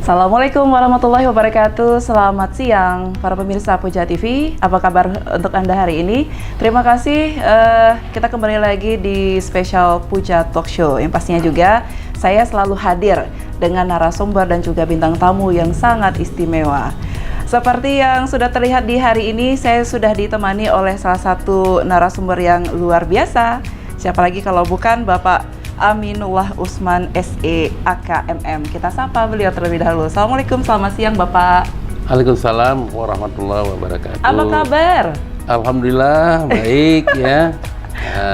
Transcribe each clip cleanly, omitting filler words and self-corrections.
Assalamualaikum warahmatullahi wabarakatuh. Selamat siang para pemirsa Puja TV. Apa kabar untuk Anda hari ini? Terima kasih, kita kembali lagi di spesial Puja Talk Show. Yang pastinya juga saya selalu hadir dengan narasumber dan juga bintang tamu yang sangat istimewa. Seperti yang sudah terlihat di hari ini, saya sudah ditemani oleh salah satu narasumber yang luar biasa. Siapa lagi kalau bukan Bapak Aminullah Usman SE AKMM. Kita sapa beliau terlebih dahulu. Assalamualaikum, selamat siang Bapak. Waalaikumsalam warahmatullahi wabarakatuh. Apa kabar? Alhamdulillah baik ya.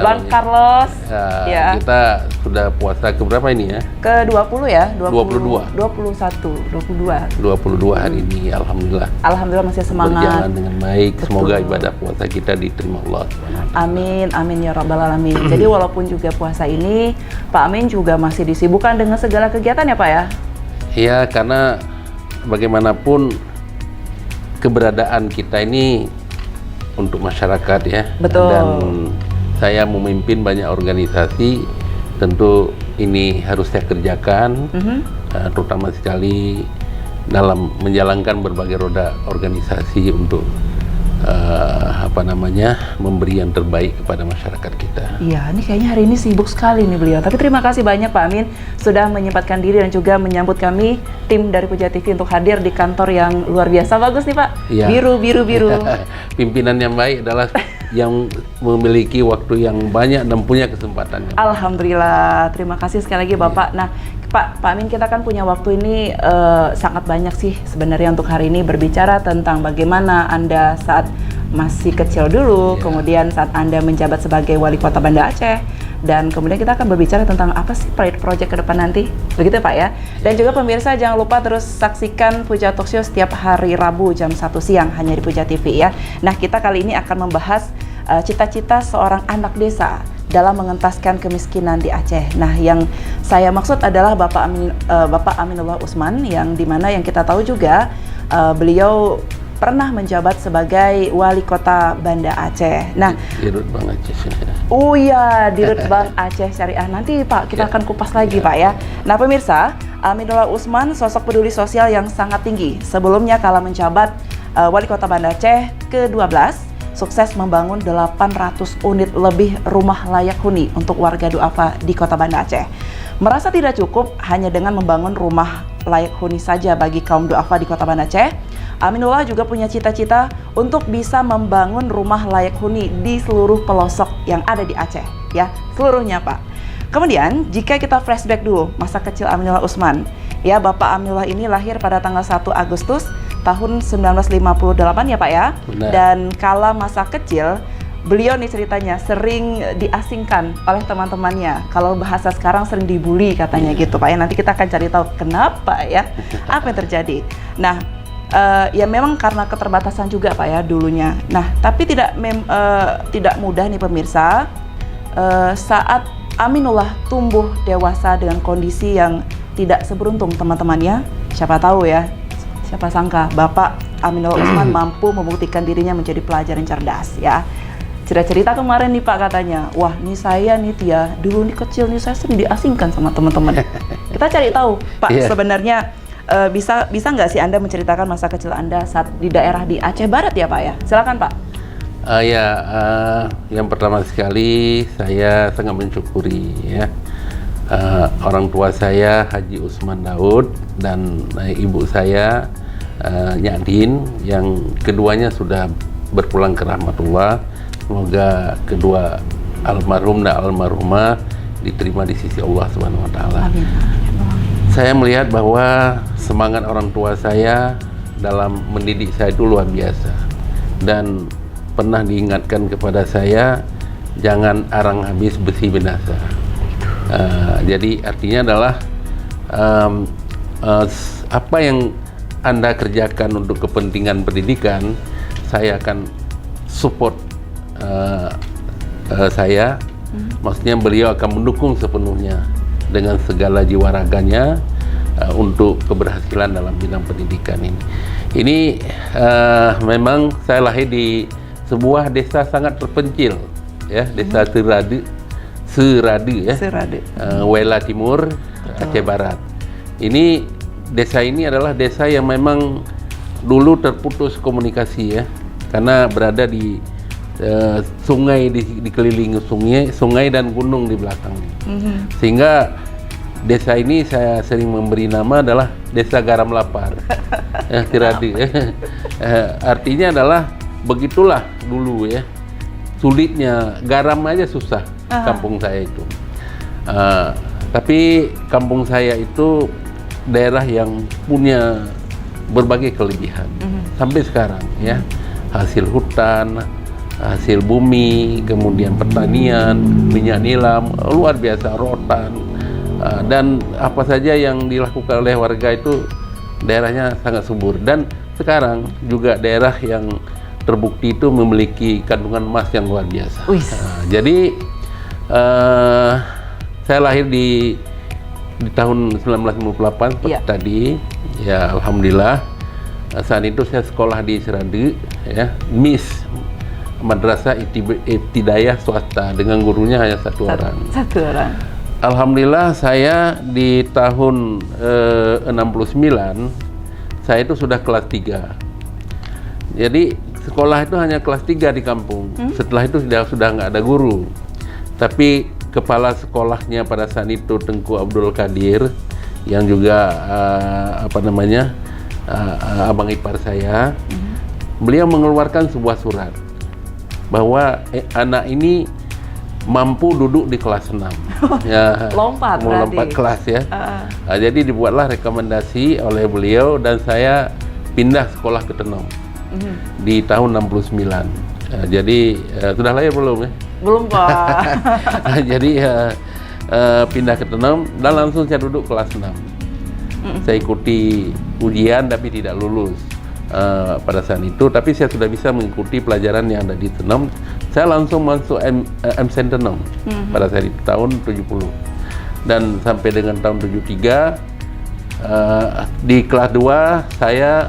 Bang Carlos. Ya. Kita sudah puasa keberapa ini ya? Ke-20 ya? 22. 22 hari ini, alhamdulillah. Alhamdulillah masih semangat. Berjalan dengan baik. Betul. Semoga ibadah puasa kita diterima Allah. Amin, amin ya rabbal alamin. Jadi walaupun juga puasa ini, Pak Amin juga masih disibukkan dengan segala kegiatan ya Pak ya? Iya, karena bagaimanapun keberadaan kita ini untuk masyarakat ya. Betul. Dan saya memimpin banyak organisasi, tentu ini harus saya kerjakan, terutama sekali dalam menjalankan berbagai roda organisasi untuk memberi yang terbaik kepada masyarakat kita. Iya, ini kayaknya hari ini sibuk sekali nih beliau. Tapi terima kasih banyak Pak Amin sudah menyempatkan diri dan juga menyambut kami tim dari Puja TV untuk hadir di kantor yang luar biasa. Bagus nih Pak. Iya. Biru. Pimpinan yang baik adalah yang memiliki waktu yang banyak dan punya kesempatan. Alhamdulillah, terima kasih sekali lagi Bapak. Nah, Pak Amin, kita kan punya waktu ini sangat banyak sih sebenarnya untuk hari ini berbicara tentang bagaimana Anda saat masih kecil dulu, kemudian saat Anda menjabat sebagai Wali Kota Banda Aceh, dan kemudian kita akan berbicara tentang apa sih project ke depan nanti, begitu Pak ya. Dan juga pemirsa jangan lupa terus saksikan Puja Talk Show setiap hari Rabu jam 1 siang hanya di Puja TV ya. Nah, kita kali ini akan membahas cita-cita seorang anak desa dalam mengentaskan kemiskinan di Aceh. Nah, yang saya maksud adalah Bapak Aminullah Usman, yang dimana yang kita tahu juga beliau pernah menjabat sebagai Wali Kota Banda Aceh. Nah, Dirut Bank Aceh Syariah. Oh iya, Dirut Bank Aceh Syariah. Nanti Pak, kita akan kupas lagi Pak ya. Nah pemirsa, Aminullah Usman sosok peduli sosial yang sangat tinggi. Sebelumnya kala menjabat Wali Kota Banda Aceh ke-12, sukses membangun 800 unit lebih rumah layak huni untuk warga duafa di Kota Banda Aceh. Merasa tidak cukup hanya dengan membangun rumah layak huni saja bagi kaum duafa di Kota Banda Aceh, Aminullah juga punya cita-cita untuk bisa membangun rumah layak huni di seluruh pelosok yang ada di Aceh, ya, seluruhnya Pak. Kemudian, jika kita flashback dulu masa kecil Aminullah Usman, ya, Bapak Aminullah ini lahir pada tanggal 1 Agustus tahun 1958 ya Pak ya. Benar. Dan kala masa kecil, beliau nih ceritanya sering diasingkan oleh teman-temannya. Kalau bahasa sekarang sering dibully katanya gitu Pak ya. Nanti kita akan cari tahu kenapa ya, apa yang terjadi. Nah, ya memang karena keterbatasan juga Pak ya dulunya. Nah, tapi tidak mudah nih pemirsa saat Aminullah tumbuh dewasa dengan kondisi yang tidak seberuntung teman-temannya. Siapa tahu ya, siapa sangka Bapak Aminullah Usman mampu membuktikan dirinya menjadi pelajar yang cerdas ya. Cerita kemarin nih Pak katanya, wah nih saya nih Tia, dulu nih kecil nih saya sering diasingkan sama teman-teman. Kita cari tahu Pak, sebenarnya bisa nggak sih Anda menceritakan masa kecil Anda saat di daerah di Aceh Barat ya Pak ya? Silakan Pak. Yang pertama sekali saya sangat mensyukuri ya orang tua saya Haji Usman Daud dan ibu saya Nyadin, yang keduanya sudah berpulang ke rahmatullah. Semoga kedua almarhum dan almarhumah diterima di sisi Allah Subhanahu wa taala. Amin. Saya melihat bahwa semangat orang tua saya dalam mendidik saya itu luar biasa, dan pernah diingatkan kepada saya, jangan arang habis besi binasa. Jadi artinya adalah apa yang Anda kerjakan untuk kepentingan pendidikan, saya akan support saya. Maksudnya beliau akan mendukung sepenuhnya dengan segala jiwa raganya untuk keberhasilan dalam bidang pendidikan ini. Ini memang saya lahir di sebuah desa sangat terpencil, ya, desa Serade ya, Serade. Wela Timur, Aceh Barat. Ini desa ini adalah desa yang memang dulu terputus komunikasi ya, karena berada di sungai, dikelilingi sungai dan gunung di belakang. Sehingga desa ini saya sering memberi nama adalah Desa Garam Lapar. Tiradi. Artinya adalah begitulah dulu ya. Sulitnya, garam aja susah kampung saya itu. Tapi kampung saya itu daerah yang punya berbagai kelebihan sampai sekarang ya. Hasil hutan, hasil bumi, kemudian pertanian, minyak nilam, luar biasa, rotan, dan apa saja yang dilakukan oleh warga itu daerahnya sangat subur. Dan sekarang juga daerah yang terbukti itu memiliki kandungan emas yang luar biasa. Jadi saya lahir di tahun 1958 seperti tadi, ya alhamdulillah. Saat itu saya sekolah di Serade, ya, MIS, Madrasah Ibtidaiyah Swasta, dengan gurunya hanya satu orang. Alhamdulillah saya di tahun 69, saya itu sudah kelas 3. Jadi sekolah itu hanya kelas 3 di kampung. Setelah itu sudah nggak ada guru. Tapi kepala sekolahnya pada saat itu Tengku Abdul Qadir, yang juga abang ipar saya, beliau mengeluarkan sebuah surat bahwa anak ini mampu duduk di kelas 6. Ya, lompat kelas ya. Jadi dibuatlah rekomendasi oleh beliau dan saya pindah sekolah ke Tenom di tahun 69. Jadi sudah lahir belum ya? Belum, Pak. Jadi pindah ke Tenom dan langsung saya duduk kelas 6. Saya ikuti ujian tapi tidak lulus pada saat itu, tapi saya sudah bisa mengikuti pelajaran yang ada di Tenom. Saya langsung masuk MSN Tenom pada saat itu tahun 70, dan sampai dengan tahun 73 di kelas 2 saya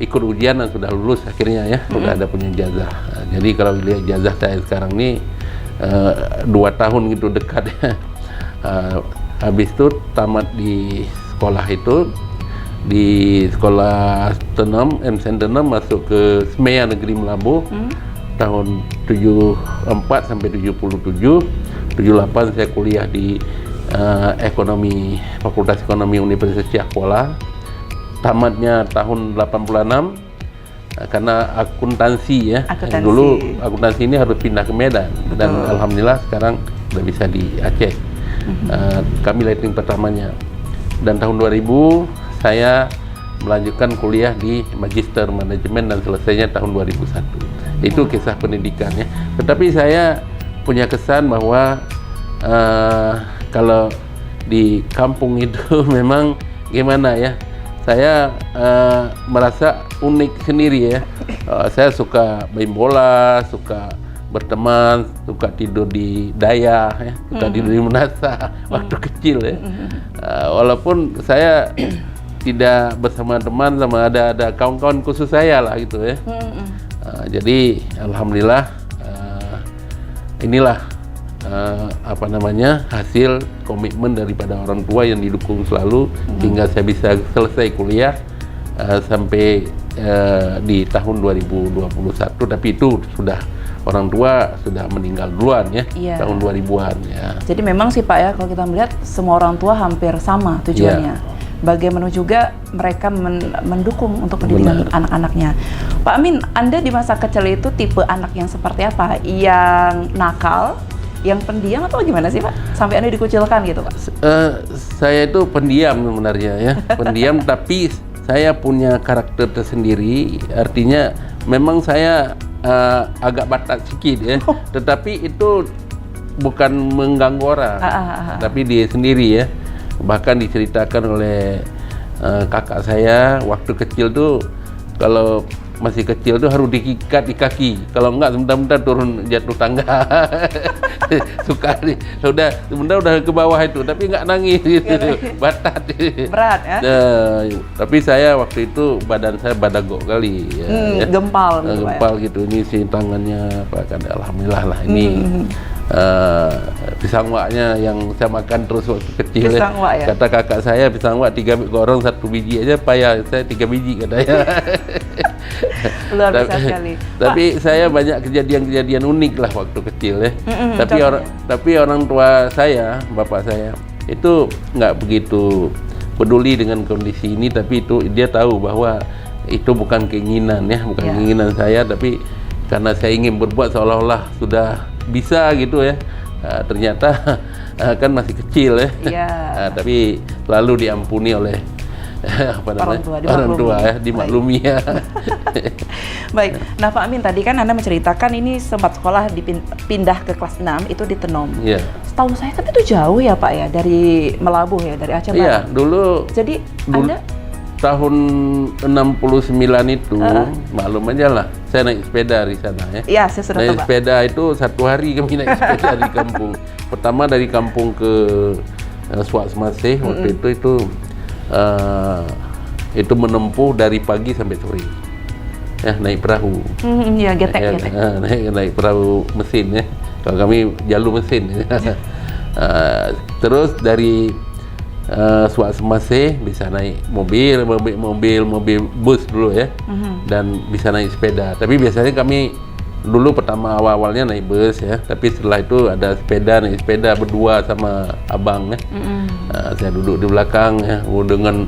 ikut ujian dan sudah lulus akhirnya ya, sudah ada punya ijazah. Jadi kalau lihat ijazah saya sekarang ini 2 tahun gitu dekat ya. Habis itu tamat di sekolah itu, di sekolah Tenom, MSN Tenom, masuk ke Semea Negeri Melabu tahun 74 sampai 77. 78 saya kuliah di ekonomi, Fakultas Ekonomi Universitas Ciakuala. Tamatnya tahun 86 karena akuntansi ya. Dulu akuntansi ini harus pindah ke Medan. Betul. Dan alhamdulillah sekarang sudah bisa di Aceh. Kami lighting pertamanya. Dan tahun 2000 saya melanjutkan kuliah di Magister Manajemen dan selesainya tahun 2001. Itu kisah pendidikannya. Tetapi saya punya kesan bahwa kalau di kampung itu memang gimana ya, saya merasa unik sendiri ya. Saya suka main bola, suka berteman, suka tidur di daya, ya, suka tidur di menasa waktu kecil ya. Walaupun saya tidak bersama teman, sama ada kawan-kawan khusus saya lah gitu ya. Jadi alhamdulillah inilah hasil komitmen daripada orang tua yang didukung selalu hingga saya bisa selesai kuliah sampai di tahun 2021. Tapi itu sudah orang tua sudah meninggal duluan ya, tahun 2000-an ya. Jadi memang sih Pak ya, kalau kita melihat semua orang tua hampir sama tujuannya. Bagaimana juga mereka mendukung untuk pendidikan anak-anaknya. Pak Amin, Anda di masa kecil itu tipe anak yang seperti apa? Yang nakal, yang pendiam, atau gimana sih Pak? Sampai Anda dikucilkan gitu Pak? Saya itu pendiam sebenarnya ya, pendiam tapi saya punya karakter tersendiri. Artinya memang saya agak batak sedikit ya, tetapi itu bukan mengganggu orang, tapi dia sendiri ya. Bahkan diceritakan oleh kakak saya waktu kecil tuh, kalau masih kecil tuh harus diikat di kaki, kalau enggak sebentar-bentar turun jatuh tangga. Suka sebentar udah ke bawah itu, tapi enggak nangis gitu. Batat. Berat ya? Tapi saya waktu itu badan saya badagok kali ya, gempal gitu. Ini si tangannya apa kan, alhamdulillah lah ini pisang waknya yang saya makan terus waktu kecil. Pisang wak ya? Kata kakak saya pisang wak 3 orang 1 biji aja payah, saya 3 biji katanya. Luar biasa sekali. Tapi saya banyak kejadian-kejadian unik lah waktu kecil ya. Tapi contohnya? orang tua saya, bapak saya itu nggak begitu peduli dengan kondisi ini, tapi itu dia tahu bahwa itu bukan keinginan ya, bukan keinginan saya, tapi karena saya ingin berbuat seolah-olah sudah bisa gitu ya. Ternyata kan masih kecil ya. Tapi lalu diampuni oleh orang tua ya, dimaklumi ya. Baik. Nah Pak Amin, tadi kan Anda menceritakan ini sempat sekolah pindah ke kelas 6 itu di Tenom. Iya. Setahu saya kan itu jauh ya Pak ya, dari Melabuh ya, dari Aceh Barat. Iya, dulu. Jadi Anda tahun 69 itu, maklum aja lah, saya naik sepeda di sana ya. Iya, saya sudah tahu, naik Pak. sepeda itu 1 hari kami naik sepeda di kampung. Pertama dari kampung ke Suak Semasih, waktu itu menempuh dari pagi sampai sore. Ya, naik perahu. Iya, getek. Naik perahu mesin ya. Kalau kami jalur mesin. Terus dari Suak Semasih bisa naik mobil bus dulu ya, dan bisa naik sepeda. Tapi biasanya kami dulu pertama awalnya naik bus ya, tapi setelah itu ada naik sepeda berdua sama abang ya. Saya duduk di belakang ya, dengan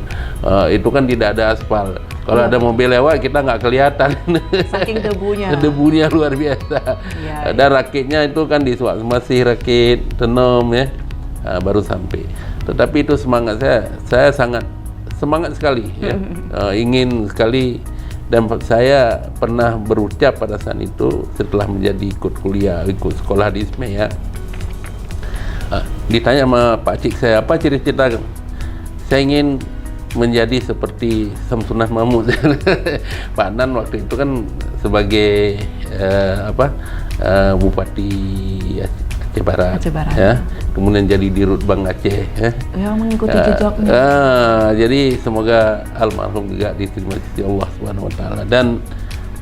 itu kan tidak ada aspal. Kalau ada mobil lewat kita nggak kelihatan. Saking debunya. Debunya luar biasa. Dan rakitnya itu kan di Suak Semasih, rakit Tenom ya, baru sampai. Tetapi itu semangat saya sangat semangat sekali ya. Ingin sekali, dan saya pernah berucap pada saat itu setelah menjadi ikut sekolah di ISME ya. Ditanya sama Pak Cik saya, apa cita-cita? Saya ingin menjadi seperti Samsunah Mahmud. Pak Nan waktu itu kan sebagai Bupati Aceh Barat. Ya. Kemudian jadi Dirut Bank Aceh ya. Mengikuti jejaknya. Jadi semoga almarhum juga diterima di sisi Allah Subhanahu wa taala, dan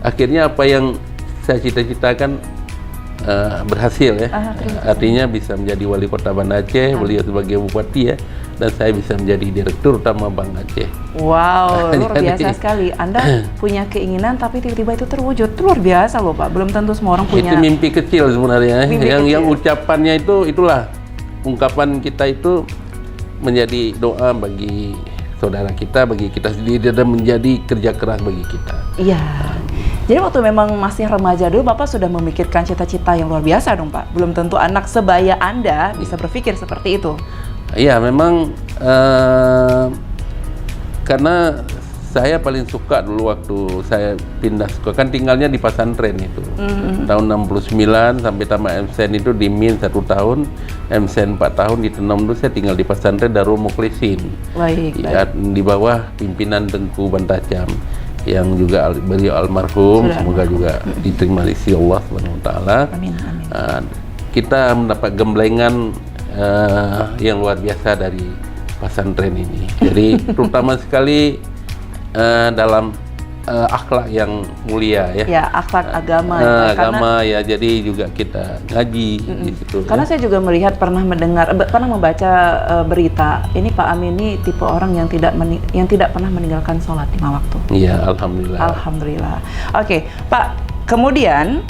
akhirnya apa yang saya cita-citakan berhasil ya. Artinya bisa menjadi wali kota Banda Aceh, beliau sebagai bupati ya, dan saya bisa menjadi direktur utama Bank Aceh. Wow, luar biasa sekali. Anda punya keinginan tapi tiba-tiba itu terwujud. Itu luar biasa loh Pak. Belum tentu semua orang punya. Itu mimpi kecil sebenarnya. Yang ucapannya itulah ungkapan kita itu menjadi doa bagi saudara kita, bagi kita sendiri, dan menjadi kerja keras bagi kita. Iya. Jadi waktu memang masih remaja dulu, Bapak sudah memikirkan cita-cita yang luar biasa dong Pak. Belum tentu anak sebaya Anda bisa berpikir seperti itu. Iya, memang karena saya paling suka dulu waktu saya pindah sekolah, kan tinggalnya di pesantren itu. Tahun 69 sampai tamat MSN itu di MIN 1 tahun, MSN 4 tahun di Tenom itu saya tinggal di pesantren Darul Mukhlisin. Baik. Di bawah pimpinan Tengku Bantacam yang juga beliau almarhum, semoga juga diterima di sisi Allah Subhanahu wa taala. Amin. Kita mendapat gemblengan yang luar biasa dari pesantren ini. Jadi terutama sekali dalam akhlak yang mulia ya. Ya, akhlak agama. Agama ya, jadi juga kita ngaji di situ. Karena saya juga melihat pernah membaca berita. Ini Pak Amin ini tipe orang yang tidak pernah meninggalkan sholat 5 waktu. Iya, alhamdulillah. Alhamdulillah. Oke, Pak. Kemudian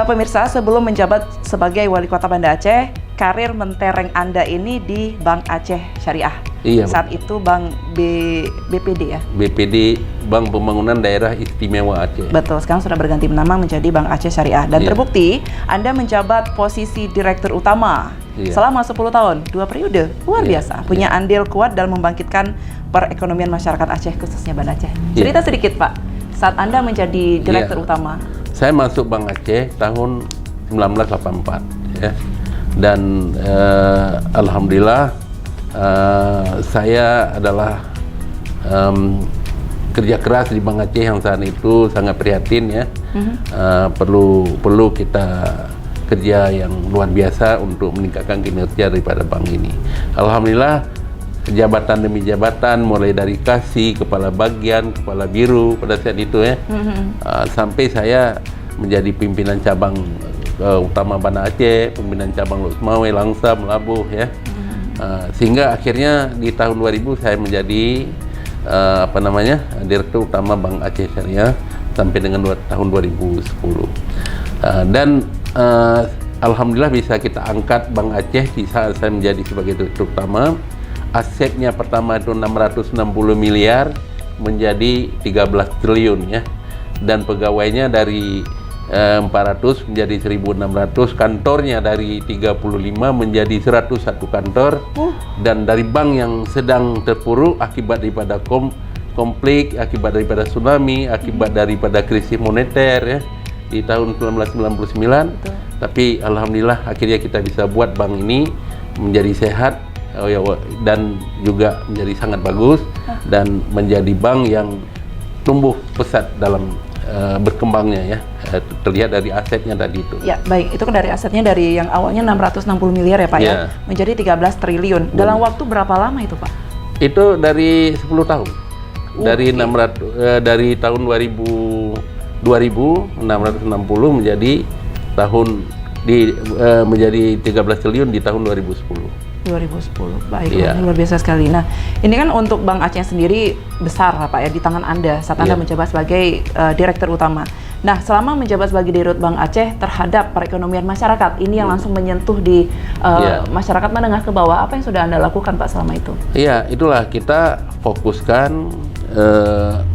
pemirsa, sebelum menjabat sebagai wali kota Banda Aceh, karir mentereng Anda ini di Bank Aceh Syariah. Iya. Saat itu Bank BPD ya? BPD, Bank Pembangunan Daerah Istimewa Aceh. Betul, sekarang sudah berganti nama menjadi Bank Aceh Syariah. Dan terbukti Anda menjabat posisi Direktur Utama selama 10 tahun, 2 periode. Luar biasa, punya andil kuat dalam membangkitkan perekonomian masyarakat Aceh, khususnya Banda Aceh. Cerita sedikit Pak, saat Anda menjadi Direktur Utama. Saya masuk Bank Aceh tahun 1984 ya. Dan alhamdulillah saya adalah kerja keras di Bank Aceh yang saat itu sangat prihatin ya. Perlu kita kerja yang luar biasa untuk meningkatkan kinerja daripada bank ini. Alhamdulillah jabatan demi jabatan, mulai dari kasih, kepala bagian, kepala biro pada saat itu ya, sampai saya menjadi pimpinan cabang Utama Banda Aceh, pimpinan cabang Lok Sumawai, Langsa, Melabuh ya. Sehingga akhirnya di tahun 2000 saya menjadi Direktur Utama Bank Aceh Syariah sampai dengan tahun 2010. Dan alhamdulillah bisa kita angkat Bank Aceh di saat saya menjadi sebagai Direktur Utama. Asetnya pertama itu 660 miliar menjadi 13 triliun ya. Dan pegawainya dari 400 menjadi 1.600, kantornya dari 35 menjadi 101 kantor, dan dari bank yang sedang terpuruk akibat daripada konflik, akibat daripada tsunami, akibat daripada krisis moneter ya di tahun 1999. Betul. Tapi alhamdulillah akhirnya kita bisa buat bank ini menjadi sehat dan juga menjadi sangat bagus dan menjadi bank yang tumbuh pesat dalam berkembangnya ya, terlihat dari asetnya tadi itu. Ya, baik, itu kan dari asetnya dari yang awalnya 660 miliar ya Pak ya, menjadi 13 triliun. Dalam waktu berapa lama itu Pak? Itu dari 10 tahun. Dari 600 dari tahun 2000 660 menjadi menjadi 13 triliun di tahun 2010. 2010, baik, luar biasa sekali. Nah, ini kan untuk Bank Aceh sendiri besar Pak ya di tangan Anda saat Anda menjabat sebagai Direktur Utama. Nah, selama menjabat sebagai Dirut Bank Aceh terhadap perekonomian masyarakat, ini yang langsung menyentuh di masyarakat menengah ke bawah, apa yang sudah Anda lakukan Pak selama itu? Iya, itulah kita fokuskan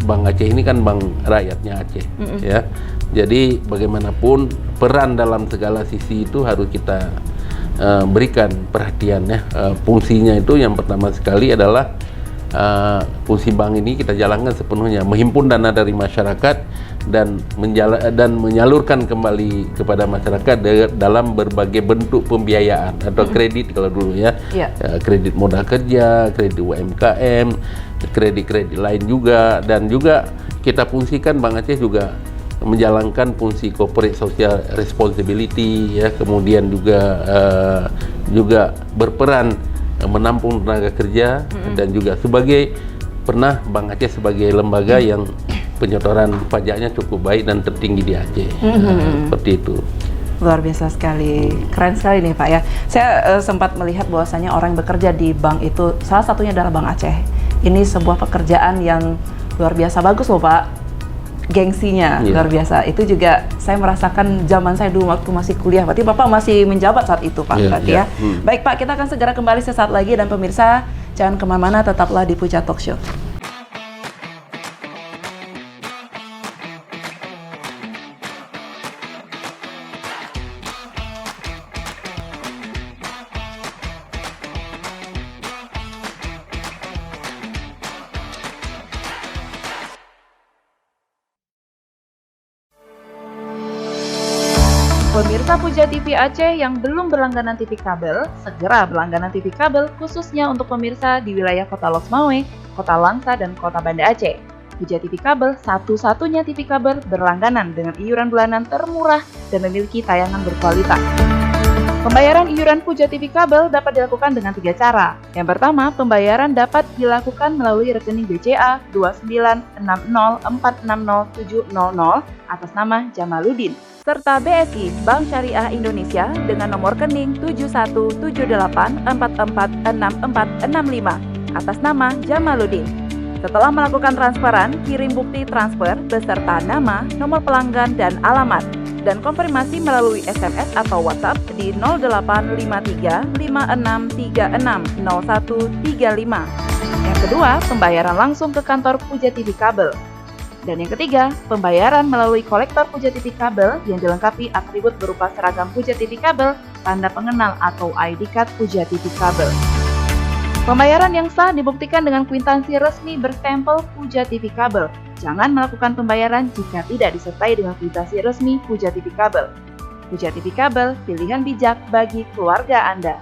Bank Aceh ini kan bank rakyatnya Aceh ya. Jadi bagaimanapun peran dalam segala sisi itu harus kita berikan perhatian ya. Fungsinya itu yang pertama sekali adalah fungsi bank ini kita jalankan sepenuhnya menghimpun dana dari masyarakat dan menyalurkan kembali kepada masyarakat dalam berbagai bentuk pembiayaan atau kredit kalau dulu ya. Kredit modal kerja, kredit UMKM, kredit lain juga, dan juga kita fungsikan Bank Aceh juga menjalankan fungsi corporate social responsibility ya, kemudian juga berperan menampung tenaga kerja dan juga pernah Bank Aceh sebagai lembaga yang penyetoran pajaknya cukup baik dan tertinggi di Aceh. Seperti itu. Luar biasa sekali, keren sekali nih Pak ya. Saya sempat melihat bahwasanya orang yang bekerja di bank itu salah satunya adalah Bank Aceh. Ini sebuah pekerjaan yang luar biasa bagus loh Pak. Gengsinya luar biasa. Itu juga saya merasakan zaman saya dulu waktu masih kuliah. Berarti Bapak masih menjabat saat itu Pak, berarti ya. Baik Pak, kita akan segera kembali sesaat lagi, dan pemirsa jangan kemana-mana, tetaplah di Puja Talk Show. Pemirsa Puja TV Aceh yang belum berlangganan TV kabel, segera berlangganan TV kabel khususnya untuk pemirsa di wilayah Kota Lok Sumawai, Kota Langsa, dan Kota Banda Aceh. Puja TV kabel satu-satunya TV kabel berlangganan dengan iuran bulanan termurah dan memiliki tayangan berkualitas. Pembayaran iuran Puja TV kabel dapat dilakukan dengan 3 cara. Yang pertama, pembayaran dapat dilakukan melalui rekening BCA 2960460700 atas nama Jamaluddin, serta BSI Bank Syariah Indonesia dengan nomor rekening 7178446465 atas nama Jamaluddin. Setelah melakukan transferan, kirim bukti transfer beserta nama, nomor pelanggan, dan alamat, dan konfirmasi melalui SMS atau WhatsApp di 085356360135. Yang kedua, pembayaran langsung ke kantor Puja TV Kabel. Dan yang ketiga, pembayaran melalui kolektor Puja TV Kabel yang dilengkapi atribut berupa seragam Puja TV Kabel, tanda pengenal atau ID card Puja TV Kabel. Pembayaran yang sah dibuktikan dengan kwitansi resmi berstempel Puja TV Kabel. Jangan melakukan pembayaran jika tidak disertai dengan kwitansi resmi Puja TV Kabel. Puja TV Kabel, pilihan bijak bagi keluarga Anda.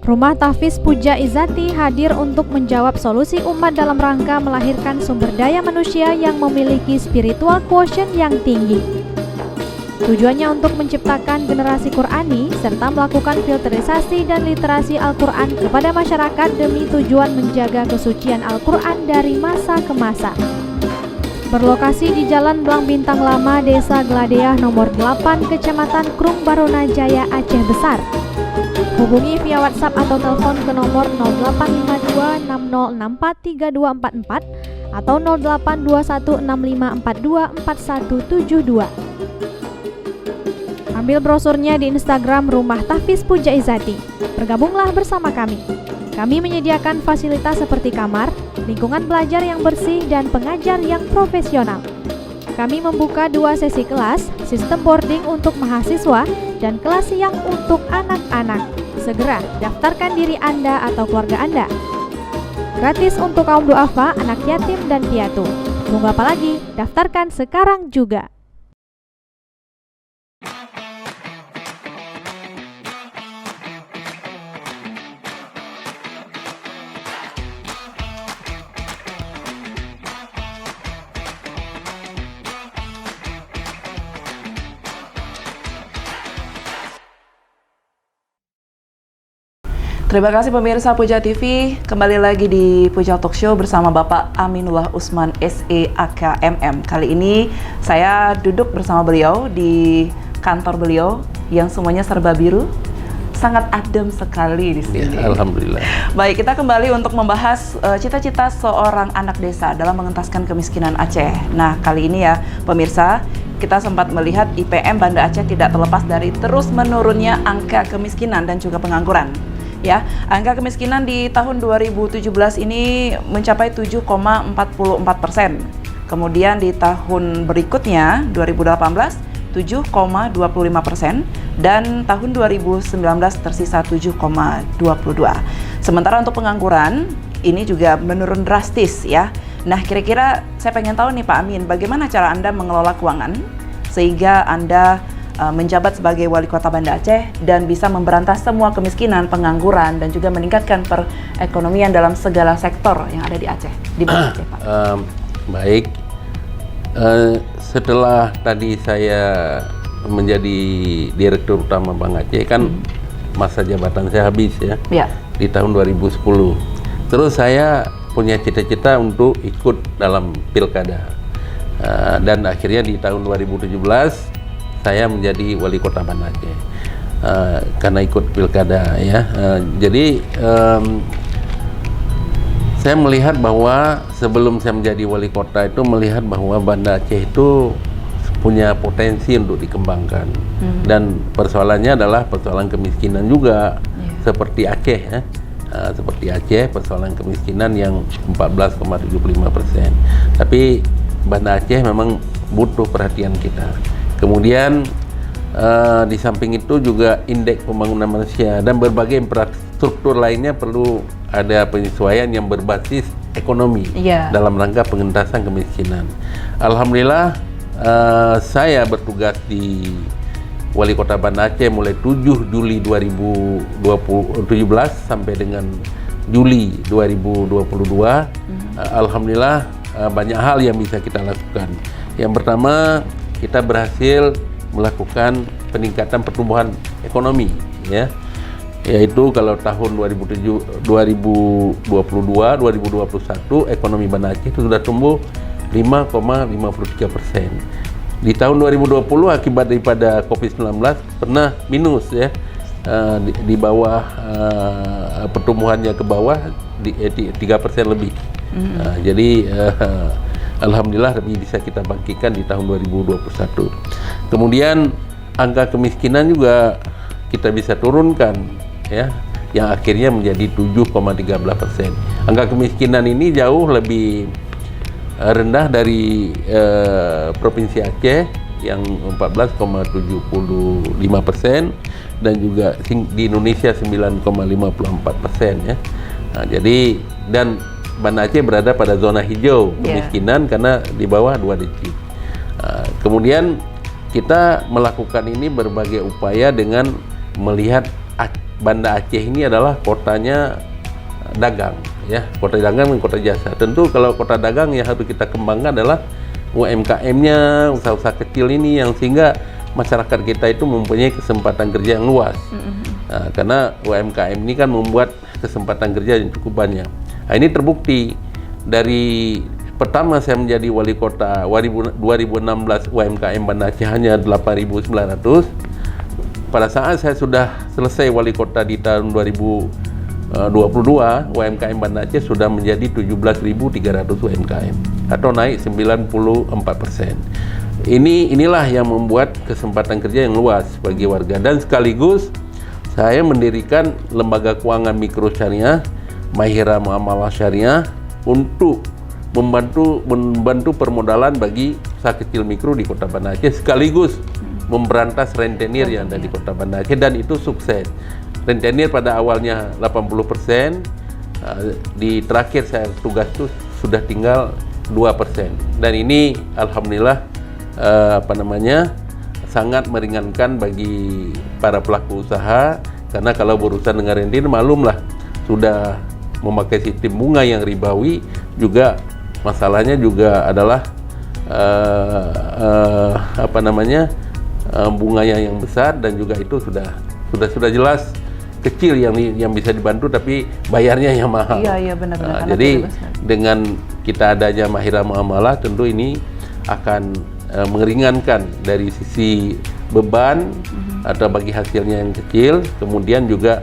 Rumah Tahfiz Puja Izzati hadir untuk menjawab solusi umat dalam rangka melahirkan sumber daya manusia yang memiliki spiritual quotient yang tinggi. Tujuannya untuk menciptakan generasi Qurani serta melakukan filterisasi dan literasi Al-Quran kepada masyarakat demi tujuan menjaga kesucian Al-Quran dari masa ke masa. berlokasi di Jalan Blang Bintang Lama, Desa Gladeah nomor 8, Kecamatan Krung Baruna Jaya, Aceh Besar. Hubungi via WhatsApp atau telepon ke nomor 0852 6064 3244 atau 0821 6542 4172. Ambil brosurnya di Instagram Rumah Tahfiz Puja Izati. Bergabunglah bersama kami. Kami menyediakan fasilitas seperti kamar, lingkungan belajar yang bersih, dan pengajar yang profesional. Kami membuka 2 sesi kelas, sistem boarding untuk mahasiswa dan kelas siang untuk anak-anak. Segera daftarkan diri Anda atau keluarga Anda. Gratis untuk kaum duafa, anak yatim, dan piatu. Tunggu apa lagi? Daftarkan sekarang juga. Terima kasih pemirsa Puja TV, kembali lagi di Puja Talk Show bersama Bapak Aminullah Usman SEAK MM. Kali ini saya duduk bersama beliau di kantor beliau yang semuanya serba biru, sangat adem sekali di sini. Ya, alhamdulillah. Baik, kita kembali untuk membahas cita-cita seorang anak desa dalam mengentaskan kemiskinan Aceh. Nah, kali ini ya pemirsa, kita sempat melihat IPM Banda Aceh tidak terlepas dari terus menurunnya angka kemiskinan dan juga pengangguran. Ya, angka kemiskinan di tahun 2017 ini mencapai 7,44%. Kemudian di tahun berikutnya 2018 7,25% dan tahun 2019 tersisa 7,22. Sementara untuk pengangguran ini juga menurun drastis ya. Nah, kira-kira saya pengen tahu nih Pak Amin, bagaimana cara Anda mengelola keuangan sehingga Anda menjabat sebagai wali kota Banda Aceh dan bisa memberantas semua kemiskinan, pengangguran, dan juga meningkatkan perekonomian dalam segala sektor yang ada di Aceh, di Banda Aceh, Pak. Baik, setelah tadi saya menjadi Direktur Utama Bank Aceh, kan masa jabatan saya habis ya, di tahun 2010. Terus saya punya cita-cita untuk ikut dalam pilkada, dan akhirnya di tahun 2017 saya menjadi wali kota Banda Aceh karena ikut pilkada ya. Jadi saya melihat bahwa sebelum saya menjadi wali kota itu melihat bahwa Banda Aceh itu punya potensi untuk dikembangkan, dan persoalannya adalah persoalan kemiskinan juga seperti Aceh ya. Seperti Aceh, persoalan kemiskinan yang 14,75%. Tapi Banda Aceh memang butuh perhatian kita. Kemudian di samping itu juga indeks pembangunan manusia dan berbagai infrastruktur lainnya perlu ada penyesuaian yang berbasis ekonomi dalam rangka pengentasan kemiskinan. Alhamdulillah saya bertugas di Wali Kota Banda Aceh mulai 7 Juli 2017 sampai dengan Juli 2022. Alhamdulillah banyak hal yang bisa kita lakukan. Yang pertama, kita berhasil melakukan peningkatan pertumbuhan ekonomi ya, yaitu kalau tahun 2021 ekonomi Banda Aceh itu sudah tumbuh 5,53%. Di tahun 2020 akibat daripada COVID-19 pernah minus ya, di bawah pertumbuhannya ke bawah di 3% lebih. Jadi alhamdulillah lebih bisa kita bangkitkan di tahun 2021. Kemudian angka kemiskinan juga kita bisa turunkan ya, yang akhirnya menjadi 7,13%. Angka kemiskinan ini jauh lebih rendah dari Provinsi Aceh yang 14,75% dan juga di Indonesia 9,54% ya. Nah, jadi dan Banda Aceh berada pada zona hijau kemiskinan karena di bawah 2 digit. Kemudian kita melakukan ini berbagai upaya dengan melihat Banda Aceh ini adalah kotanya dagang ya, kota dagang dan kota jasa. Tentu kalau kota dagang yang harus kita kembangkan adalah UMKM-nya, usaha-usaha kecil ini yang sehingga masyarakat kita itu mempunyai kesempatan kerja yang luas. Karena UMKM ini kan membuat kesempatan kerja yang cukup banyak. Nah, ini terbukti dari pertama saya menjadi wali kota 2016 UMKM Banda Aceh hanya 8.900. Pada saat saya sudah selesai wali kota di tahun 2022, UMKM Banda Aceh sudah menjadi 17.300 UMKM atau naik 94%. Inilah yang membuat kesempatan kerja yang luas bagi warga, dan sekaligus saya mendirikan lembaga keuangan mikro syariah Mahira Muamalah Syariah untuk membantu permodalan bagi usaha kecil mikro di Kota Banda Aceh, sekaligus memberantas rentenir yang ada di Kota Banda Aceh, dan itu sukses. Rentenir pada awalnya 80%, di terakhir saya tugas itu sudah tinggal 2%, dan ini alhamdulillah sangat meringankan bagi para pelaku usaha, karena kalau berurusan dengan rentenir malumlah sudah memakai sistem bunga yang ribawi, juga masalahnya juga adalah bunganya yang besar, dan juga itu sudah jelas kecil yang bisa dibantu, tapi bayarnya yang mahal. Iya benar-benar. Jadi dengan kita adanya Mahira Muamalah, tentu ini akan meringankan dari sisi beban atau bagi hasilnya yang kecil, kemudian juga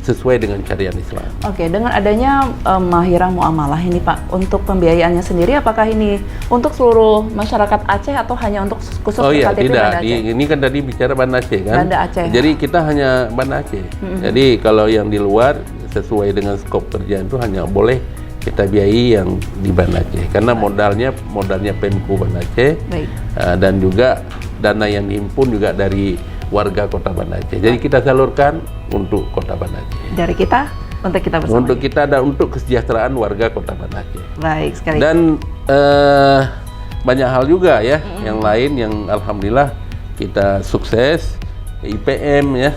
sesuai dengan syariat Islam. Oke, dengan adanya Mahira Muamalah ini Pak, untuk pembiayaannya sendiri apakah ini untuk seluruh masyarakat Aceh atau hanya untuk khusus KTP Banda Aceh? Ini kan tadi bicara Banda Aceh kan? Banda Aceh. Jadi kita hanya Banda Aceh. Jadi kalau yang di luar sesuai dengan skop kerja itu hanya boleh kita biayai yang di Banda Aceh, karena modalnya Pemko Banda Aceh. Dan juga dana yang dihimpun juga dari warga Kota Banda Aceh. Jadi kita salurkan untuk Kota Banda Aceh. Dari kita untuk kita bersama. Untuk kita dan untuk kesejahteraan warga Kota Banda Aceh. Baik sekali. Dan banyak hal juga ya, yang lain yang alhamdulillah kita sukses. IPM ya,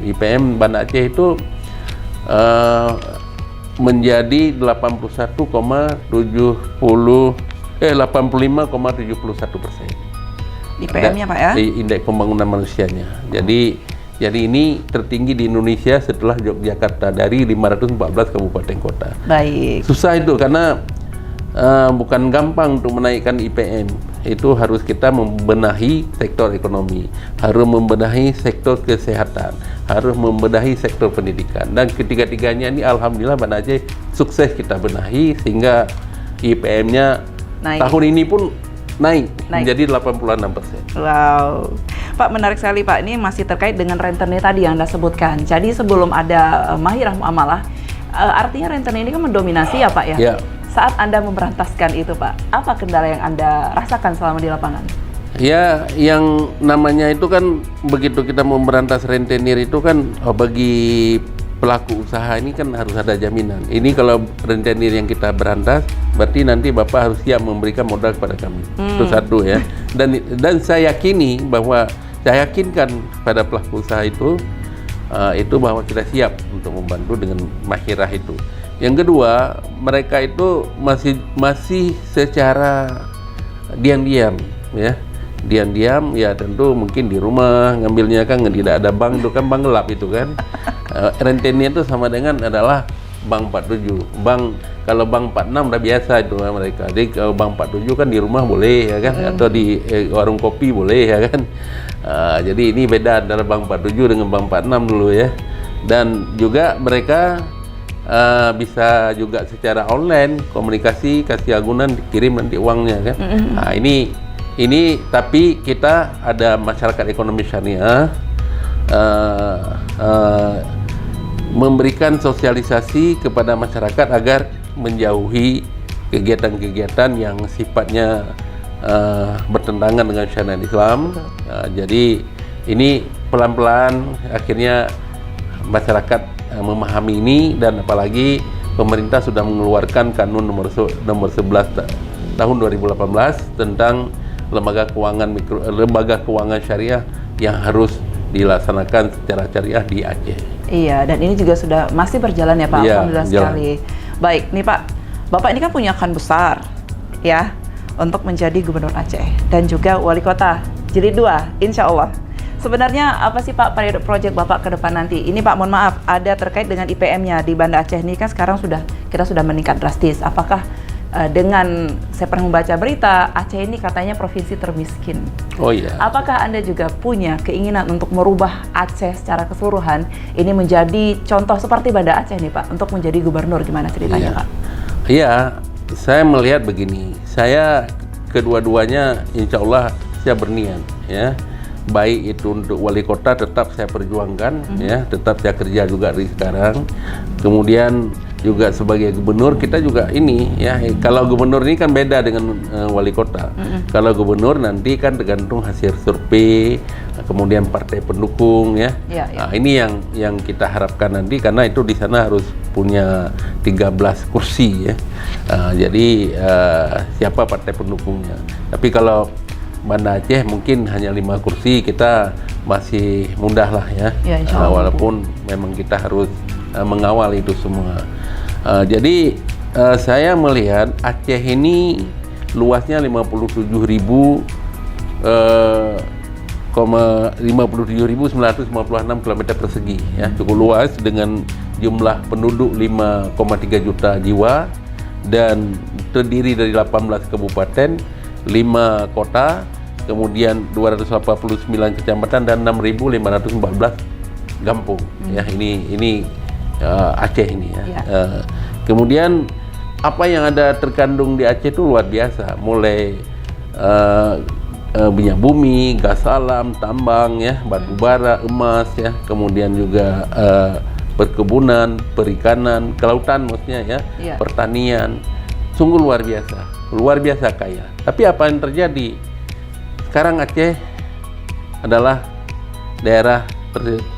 IPM Banda Aceh itu menjadi 85,71%. IPM-nya Pak ya? Indeks pembangunan manusianya. Jadi ini tertinggi di Indonesia setelah Yogyakarta dari 514 kabupaten kota. Baik. Susah itu karena bukan gampang untuk menaikkan IPM. Itu harus kita membenahi sektor ekonomi, harus membenahi sektor kesehatan, harus membenahi sektor pendidikan. Dan ketiga-tiganya ini alhamdulillah Banda Aceh sukses kita benahi sehingga IPM-nya tahun ini pun naik menjadi 86%. Wow. Pak, menarik sekali Pak. Ini masih terkait dengan rentenir tadi yang Anda sebutkan. Jadi sebelum ada Mahira Muamalah, artinya rentenir ini kan mendominasi ya Pak ya? Ya. Saat Anda memberantaskan itu Pak, apa kendala yang Anda rasakan selama di lapangan? Ya, yang namanya itu kan begitu kita memberantas rentenir itu kan bagi pelaku usaha ini kan harus ada jaminan. Ini kalau rentenir yang kita berantas, berarti nanti Bapak harus siap memberikan modal kepada kami. Itu satu ya. Dan saya yakini bahwa saya yakinkan pada pelaku usaha itu bahwa kita siap untuk membantu dengan Mahirah itu. Yang kedua, mereka itu masih secara diam-diam ya. Diam-diam ya, tentu mungkin di rumah ngambilnya kan tidak ada bank, itu kan bank gelap itu kan. Rentenir itu sama dengan adalah bank 47. Kalau bank 46 udah biasa itu mereka. Jadi kalau bank 47 kan di rumah boleh ya kan, atau di warung kopi boleh ya kan. Jadi ini beda antara bank 47 dengan bank 46 dulu ya. Dan juga mereka bisa juga secara online komunikasi, kasih agunan, dikirim nanti uangnya kan. Nah, ini tapi kita ada masyarakat ekonomi syariah memberikan sosialisasi kepada masyarakat agar menjauhi kegiatan-kegiatan yang sifatnya bertentangan dengan syariat Islam. Jadi ini pelan-pelan akhirnya masyarakat memahami ini, dan apalagi pemerintah sudah mengeluarkan Kanun nomor 11 tahun 2018 tentang lembaga keuangan syariah yang harus dilaksanakan secara syariah di Aceh. Iya, dan ini juga sudah masih berjalan ya Pak. Iya, alhamdulillah sekali. Baik, nih Pak, Bapak ini kan punya kan besar ya untuk menjadi Gubernur Aceh dan juga Wali Kota Jilid 2, insya Allah. Sebenarnya apa sih Pak proyek Bapak ke depan nanti? Ini Pak, mohon maaf, ada terkait dengan IPM-nya di Banda Aceh ini kan sekarang kita sudah meningkat drastis. Apakah dengan saya pernah membaca berita Aceh ini katanya provinsi termiskin. Oh iya. Apakah Anda juga punya keinginan untuk merubah Aceh secara keseluruhan ini menjadi contoh seperti Banda Aceh nih Pak, untuk menjadi gubernur, gimana ceritanya Pak? Iya, saya melihat begini, saya kedua-duanya insya Allah saya berniat ya. Baik itu untuk wali kota tetap saya perjuangkan ya, tetap saya kerja juga dari sekarang. Kemudian juga sebagai gubernur kita juga ini ya, kalau gubernur ini kan beda dengan wali kota. Kalau gubernur nanti kan tergantung hasil survei, kemudian partai pendukung ya. Nah, ini yang kita harapkan nanti, karena itu di sana harus punya 13 kursi ya. Jadi siapa partai pendukungnya. Tapi kalau Banda Aceh mungkin hanya 5 kursi, kita masih mudah lah ya, walaupun memang kita harus mengawal itu semua. Jadi saya melihat Aceh ini luasnya 57.956 km persegi ya, cukup luas dengan jumlah penduduk 5,3 juta jiwa dan terdiri dari 18 kabupaten, 5 kota, kemudian 289 kecamatan dan 6.514 kampung. Ya, ini Aceh ini ya. Kemudian apa yang ada terkandung di Aceh itu luar biasa, mulai minyak bumi, gas alam, tambang ya, batu bara, emas ya, kemudian juga perkebunan, perikanan, kelautan maksudnya ya, pertanian, sungguh luar biasa kaya. Tapi apa yang terjadi? Sekarang Aceh adalah daerah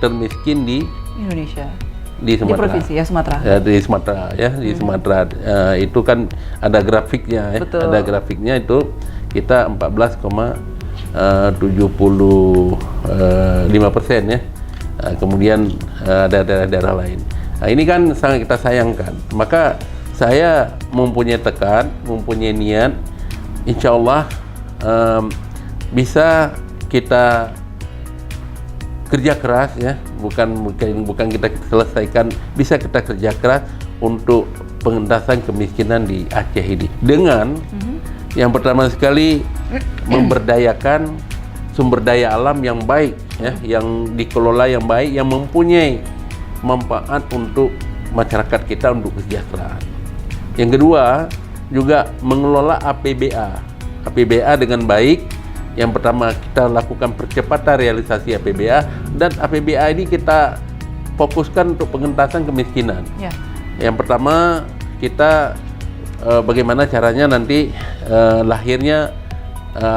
termiskin di Indonesia. Di Sumatera. Di provinsi ya, Sumatera. Di Sumatera ya, di Sumatera. Itu kan ada grafiknya ya. Betul. Ada grafiknya itu kita 14,75% ya. Kemudian ada daerah-daerah lain. Nah, ini kan sangat kita sayangkan. Maka saya mempunyai niat, insya Allah bisa kita kerja keras ya, bukan kita selesaikan, bisa kita kerja keras untuk pengentasan kemiskinan di Aceh ini dengan yang pertama sekali memberdayakan sumber daya alam yang baik ya, yang dikelola yang baik, yang mempunyai manfaat untuk masyarakat kita, untuk kesejahteraan. Yang kedua juga mengelola APBA dengan baik. Yang pertama kita lakukan percepatan realisasi APBA, dan APBA ini kita fokuskan untuk pengentasan kemiskinan. Yang pertama kita bagaimana caranya nanti lahirnya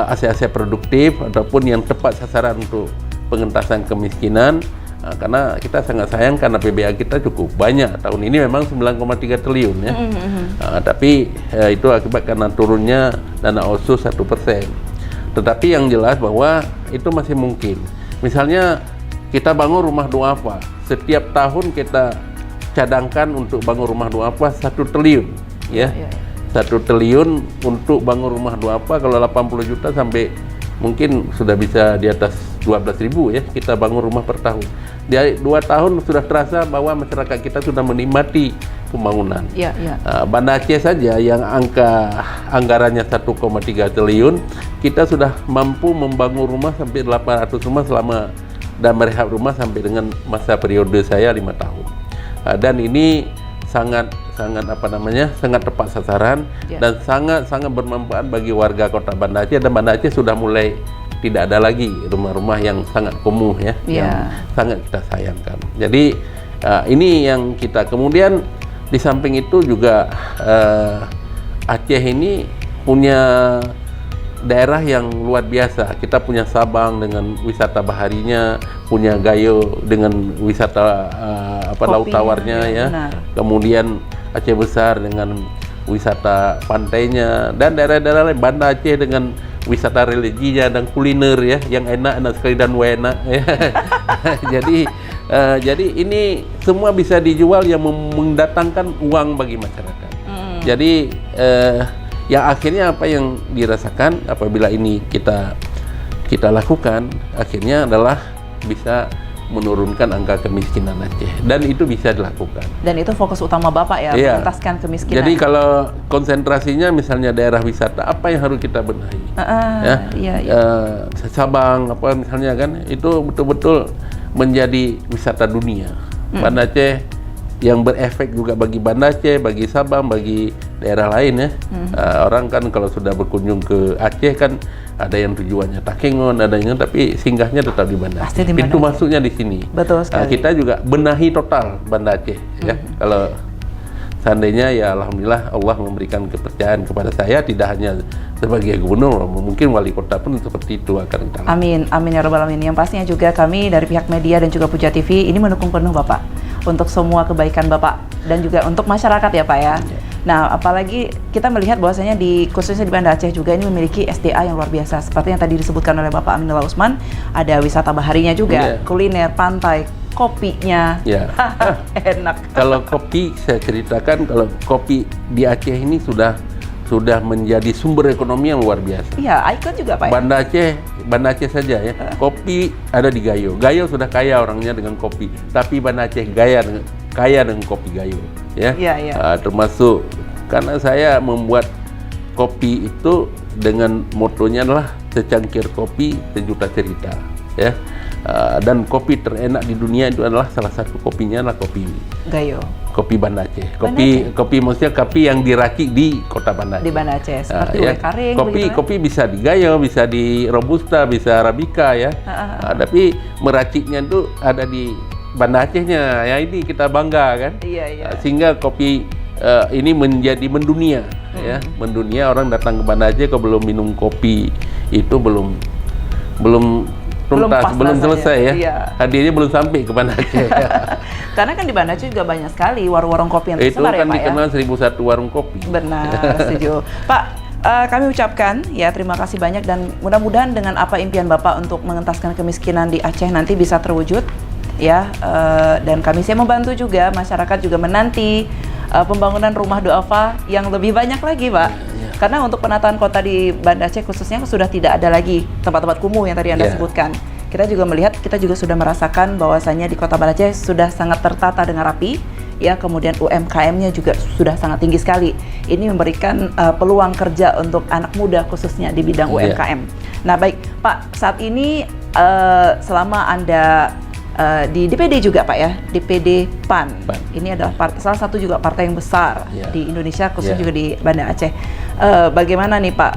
aset-aset produktif ataupun yang tepat sasaran untuk pengentasan kemiskinan. Karena kita sangat sayang karena APBA kita cukup banyak. Tahun ini memang 9,3 triliun ya. Tapi itu akibat karena turunnya dana otsus 1%. Tetapi yang jelas bahwa itu masih mungkin. Misalnya kita bangun rumah duafa, setiap tahun kita cadangkan untuk bangun rumah duafa 1 triliun ya. 1 triliun untuk bangun rumah duafa, kalau 80 juta sampai mungkin sudah bisa di atas 12.000 ya kita bangun rumah per tahun. Di 2 tahun sudah terasa bahwa masyarakat kita sudah menikmati pembangunan. Banda Aceh saja yang anggarannya 1,3 triliun, kita sudah mampu membangun rumah sampai 800 rumah dan merehab rumah sampai dengan masa periode saya 5 tahun. Dan ini sangat tepat sasaran dan sangat bermanfaat bagi warga kota Banda Aceh, dan Banda Aceh sudah mulai tidak ada lagi rumah-rumah yang sangat kumuh ya, yang sangat kita sayangkan. Jadi ini yang kita, kemudian di samping itu juga Aceh ini punya daerah yang luar biasa. Kita punya Sabang dengan wisata baharinya, punya Gayo dengan wisata laut tawarnya ya. Kemudian Aceh Besar dengan wisata pantainya, dan daerah-daerah lain, Banda Aceh dengan wisata religinya dan kuliner ya, yang enak sekali dan enak ya. Jadi ini semua bisa dijual yang mendatangkan uang bagi masyarakat. Jadi yang akhirnya apa yang dirasakan apabila ini kita lakukan, akhirnya adalah bisa menurunkan angka kemiskinan Aceh, dan itu bisa dilakukan. Dan itu fokus utama Bapak ya, Iya. mengentaskan kemiskinan. Jadi kalau konsentrasinya misalnya daerah wisata, apa yang harus kita benahi? Iya. Sabang apa misalnya kan, itu betul-betul menjadi wisata dunia. Banda Aceh yang berefek juga bagi Banda Aceh, bagi Sabang, bagi daerah lain ya. Orang kan kalau sudah berkunjung ke Aceh kan ada yang tujuannya Takengon, ada yang tapi singgahnya tetap di Banda Pasti Aceh. di Banda Pintu Aceh. masuknya di sini. Betul sekali. Kita juga benahi total Banda Aceh ya. Kalau seandainya ya alhamdulillah Allah memberikan kepercayaan kepada saya, tidak hanya sebagai gubernur, mungkin wali kota pun seperti itu akan kita lakukan. Amin ya rabbal alamin. Yang pastinya juga kami dari pihak media dan juga Puja TV ini mendukung penuh Bapak untuk semua kebaikan Bapak dan juga untuk masyarakat ya Pak ya. Nah, apalagi kita melihat bahwasanya khususnya di Banda Aceh juga ini memiliki SDA yang luar biasa. Seperti yang tadi disebutkan oleh Bapak Aminullah Usman, ada wisata baharinya juga, kuliner, pantai, kopinya. Ya. Enak. Kalau kopi saya ceritakan, kalau kopi di Aceh ini sudah menjadi sumber ekonomi yang luar biasa. Iya, ikon juga Pak ya. Banda Aceh saja ya. Kopi ada di Gayo. Gayo sudah kaya orangnya dengan kopi, tapi Banda Aceh kaya dengan kopi Gayo ya. Iya. Termasuk karena saya membuat kopi itu dengan motonya adalah secangkir kopi sejuta cerita ya. Dan kopi terenak di dunia itu adalah salah satu kopinya adalah kopi Gayo. Kopi Banda Aceh. Banda Aceh. Kopi maksudnya kopi yang diracik di kota Banda Aceh. Di Banda Aceh seperti ya. Karing. Kopi bisa di Gayo, bisa di Robusta, bisa Arabica ya. Tapi meraciknya itu ada di Banda Acehnya. Ya ini kita bangga kan. Iya. Sehingga kopi ini menjadi mendunia ya. Mendunia, orang datang ke Banda Aceh kalau belum minum kopi itu belum tuntas, belum selesai ya. Iya. Hadirnya belum sampai ke Banda Aceh. Karena kan di Banda Aceh juga banyak sekali warung-warung kopi yang Itu tersebar ya kan Pak ya. dikenal 1001 warung kopi. Benar, setuju. Pak, kami ucapkan ya terima kasih banyak dan mudah-mudahan dengan apa impian Bapak untuk mengentaskan kemiskinan di Aceh nanti bisa terwujud ya. Dan kami saya membantu juga, masyarakat juga menanti pembangunan rumah duafa yang lebih banyak lagi Pak. Karena untuk penataan kota di Banda Aceh khususnya sudah tidak ada lagi tempat-tempat kumuh yang tadi Anda sebutkan. Kita juga melihat, kita juga sudah merasakan bahwasanya di kota Banda Aceh sudah sangat tertata dengan rapi, ya. Kemudian UMKM-nya juga sudah sangat tinggi sekali. Ini memberikan peluang kerja untuk anak muda khususnya di bidang UMKM. Nah baik Pak, saat ini selama Anda di DPD juga Pak ya, DPD PAN. Ini adalah salah satu juga partai yang besar di Indonesia, khususnya juga di Banda Aceh. Bagaimana nih Pak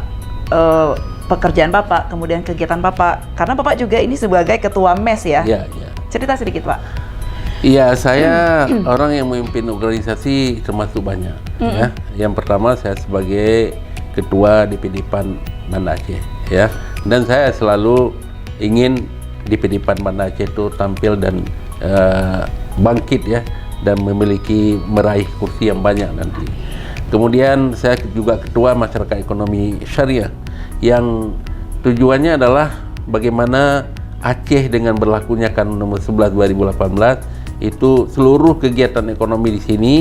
pekerjaan Bapak, kemudian kegiatan Bapak? Karena Bapak juga ini sebagai ketua MES ya. Cerita sedikit Pak. Iya, saya orang yang memimpin organisasi termasuk banyak ya. Yang pertama saya sebagai ketua DPD PAN Banda Aceh ya. Dan saya selalu ingin DPD PAN Banda Aceh itu tampil dan bangkit ya, dan meraih kursi yang banyak nanti. Kemudian saya juga ketua Masyarakat Ekonomi Syariah yang tujuannya adalah bagaimana Aceh dengan berlakunya Kanun Nomor 11 2018 itu seluruh kegiatan ekonomi di sini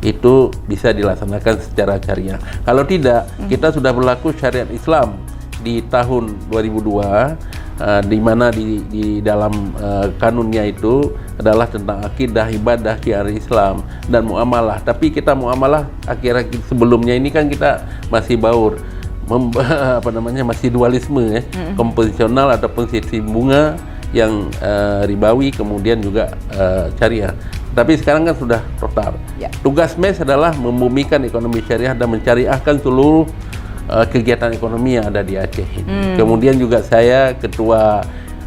itu bisa dilaksanakan secara syariah. Kalau tidak, kita sudah berlaku syariat Islam di tahun 2002. Di mana di dalam kanunnya itu adalah tentang akidah, ibadah, syiar Islam dan muamalah. Tapi kita muamalah akhir-akhir sebelumnya ini kan kita masih baur, masih dualisme ya, komposisional ataupun sistem bunga yang ribawi, kemudian juga syariah. Tapi sekarang kan sudah total. Tugas MES adalah membumikan ekonomi syariah dan mencariahkan seluruh kegiatan ekonomi yang ada di Aceh. Kemudian juga saya ketua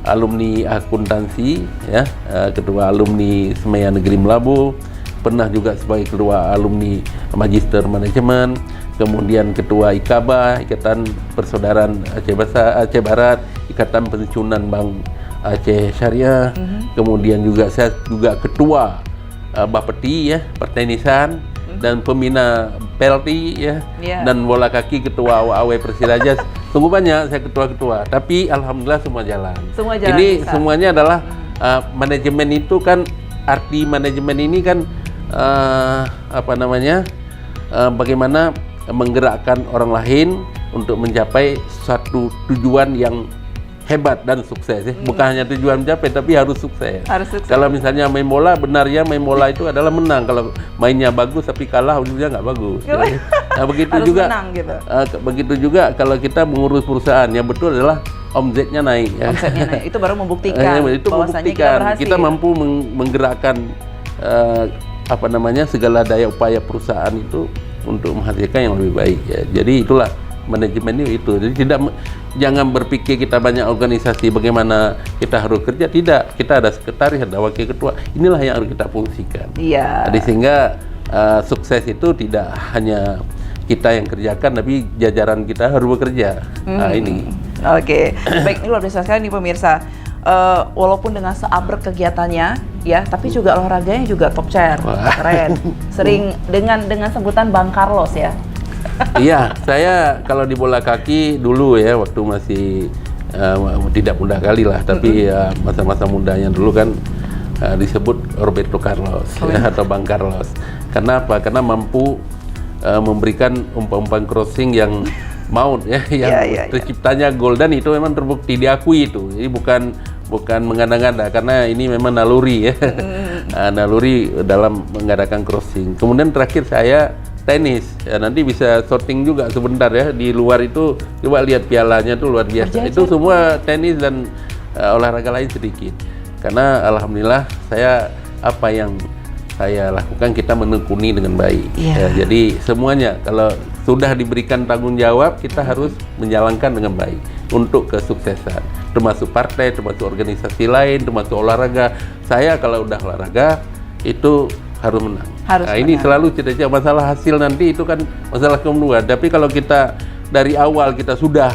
alumni akuntansi ya, ketua alumni Semayang Negeri Melabu, pernah juga sebagai ketua alumni Magister Manajemen, kemudian ketua IKABA, Ikatan Persaudaraan Aceh Barat, Ikatan Pensiunan Bank Aceh Syariah. Kemudian juga saya juga ketua Bapeti ya, Partai Nisan, dan pembina PLT ya, dan bola kaki ketua AWAW Persiraja. Sungguh banyak saya ketua-ketua, tapi alhamdulillah semua jalan. Ini bisa. Semuanya adalah manajemen itu kan, arti manajemen ini kan bagaimana menggerakkan orang lain untuk mencapai satu tujuan yang hebat dan sukses ya. Bukan hanya tujuan mencapai, tapi harus sukses. Harus sukses. Kalau misalnya main bola, benarnya main bola itu adalah menang. Kalau mainnya bagus tapi kalah, ujungnya nggak bagus. Nah, begitu Harus juga. menang gitu. Begitu juga kalau kita mengurus perusahaan, yang betul adalah omsetnya naik. Ya. Omsetnya naik. Itu baru membuktikan itu bahwasanya kita membuktikan berhasil. kita mampu menggerakkan segala daya upaya perusahaan itu untuk menghasilkan yang lebih baik. Ya. Jadi itulah manajemen itu. Jadi jangan berpikir kita banyak organisasi bagaimana kita harus kerja, tidak. Kita ada sekretaris, ada wakil ketua. Inilah yang harus kita fungsikan. Iya. Jadi sehingga sukses itu tidak hanya kita yang kerjakan, tapi jajaran kita harus bekerja. Nah, ini. Oke. Baik, ini luar biasa sekali nih pemirsa. Walaupun dengan seabrek kegiatannya, ya, tapi juga olahraganya juga top chair. Keren. Sering dengan sebutan Bang Carlos ya. Iya, saya kalau di bola kaki dulu ya, waktu masih tidak muda kali lah, tapi masa-masa mudanya dulu kan disebut Roberto Carlos ya, atau Bang Carlos. Kenapa? Karena mampu memberikan umpan-umpan crossing yang maut ya, yang terciptanya gol, dan itu memang terbukti, diakui itu. Jadi bukan mengada-ngada, karena ini memang naluri ya. Naluri dalam mengadakan crossing. Kemudian terakhir saya tenis, ya, nanti bisa sorting juga sebentar ya, di luar itu coba lihat pialanya tuh luar biasa. Berjajar. Itu semua tenis dan olahraga lain sedikit. Karena alhamdulillah apa yang saya lakukan kita menekuni dengan baik. Ya, jadi semuanya kalau sudah diberikan tanggung jawab, kita harus menjalankan dengan baik untuk kesuksesan. Termasuk partai, termasuk organisasi lain, termasuk olahraga. Saya kalau udah olahraga itu harus menang. Ini selalu cita-cita. Masalah hasil nanti itu kan masalah kedua. Tapi kalau kita dari awal kita sudah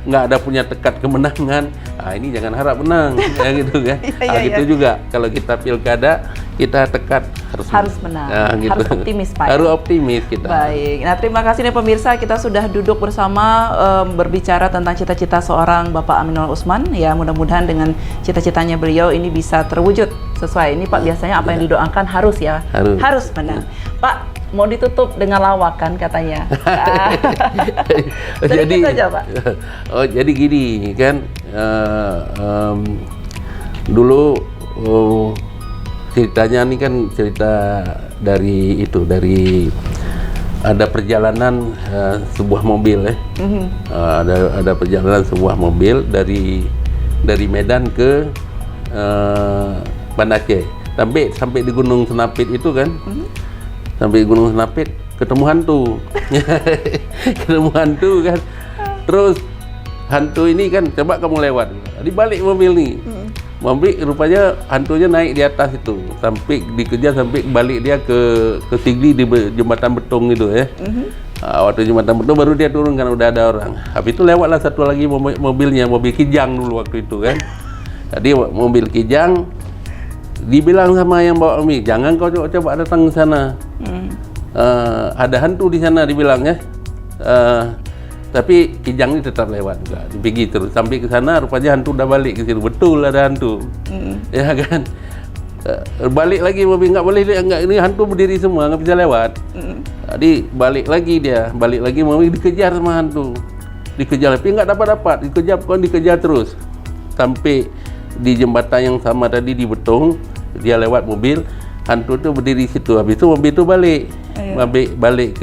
nggak ada punya tekad kemenangan, ini jangan harap menang, ya gitu kan. Gitu juga kalau kita pilkada, kita tekad harus menang. Gitu. Harus optimis, Pak. Harus optimis kita. Baik. Nah, terima kasih nih pemirsa, kita sudah duduk bersama berbicara tentang cita-cita seorang Bapak Aminul Utsman. Ya, mudah-mudahan dengan cita-citanya beliau ini bisa terwujud sesuai. Ini Pak, biasanya apa yang didoakan harus ya. Harus menang. Pak, mau ditutup dengan lawakan katanya. Sedikit saja, Pak. Jadi gini kan, dulu ceritanya ini kan cerita dari ada perjalanan sebuah mobil ya. Ada perjalanan sebuah mobil dari Medan ke Banda Aceh. Sampai di Gunung Senapit itu kan. Sampai Gunung Senapit ketemu hantu. Ketemu hantu kan. Terus hantu ini kan, coba kamu lewat. Dibalik mobil nih. Mobil rupanya hantunya naik di atas itu. Sampai dikejar sampai balik dia ke Sigli di jembatan beton itu ya. Waktu jembatan beton baru dia turun kan, udah ada orang. Habis itu lewatlah satu lagi mobilnya, mobil Kijang dulu waktu itu kan. Jadi mobil Kijang dibilang sama yang bawa mobil, jangan kau coba datang ke sana. Ada hantu di sana dibilang ya. Tapi Kijang ini tetap lewat juga, pergi terus sampai ke sana. Rupanya hantu udah balik ke situ, betul ada hantu. Ya kan. Balik lagi mobil, nggak boleh, nggak, ini hantu berdiri semua, nggak bisa lewat. Jadi balik lagi mobil, dikejar sama hantu, dikejar tapi nggak dapat, dikejar terus sampai di jembatan yang sama tadi di beton. Dia lewat mobil, hantu itu berdiri situ. Habis itu mobil itu balik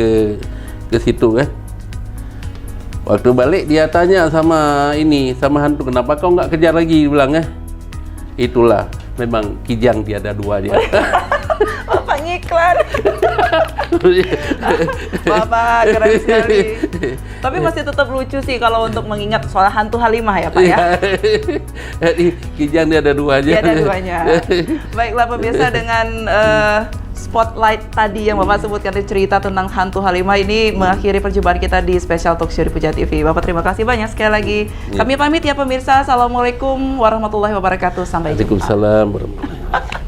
ke situ kan. Waktu balik dia tanya sama hantu, kenapa kau nggak kejar lagi, bilang ya. Itulah memang Kijang tiada dua dia. Bapak ngiklan. Bapak keren sekali. Tapi masih tetap lucu sih kalau untuk mengingat soal hantu Halimah ya Pak ya. Jadi Kijang dia ada dua aja. Dia ada duanya. Baiklah pemirsa, dengan spotlight tadi yang Bapak sebutkan, cerita tentang hantu Halimah ini mengakhiri perjumpaan kita di Special Talk Show di Puja TV. Bapak terima kasih banyak sekali lagi. Kami pamit ya pemirsa. Assalamualaikum warahmatullahi wabarakatuh. Sampai jumpa. Waalaikumsalam warahmatullahi wabarakatuh.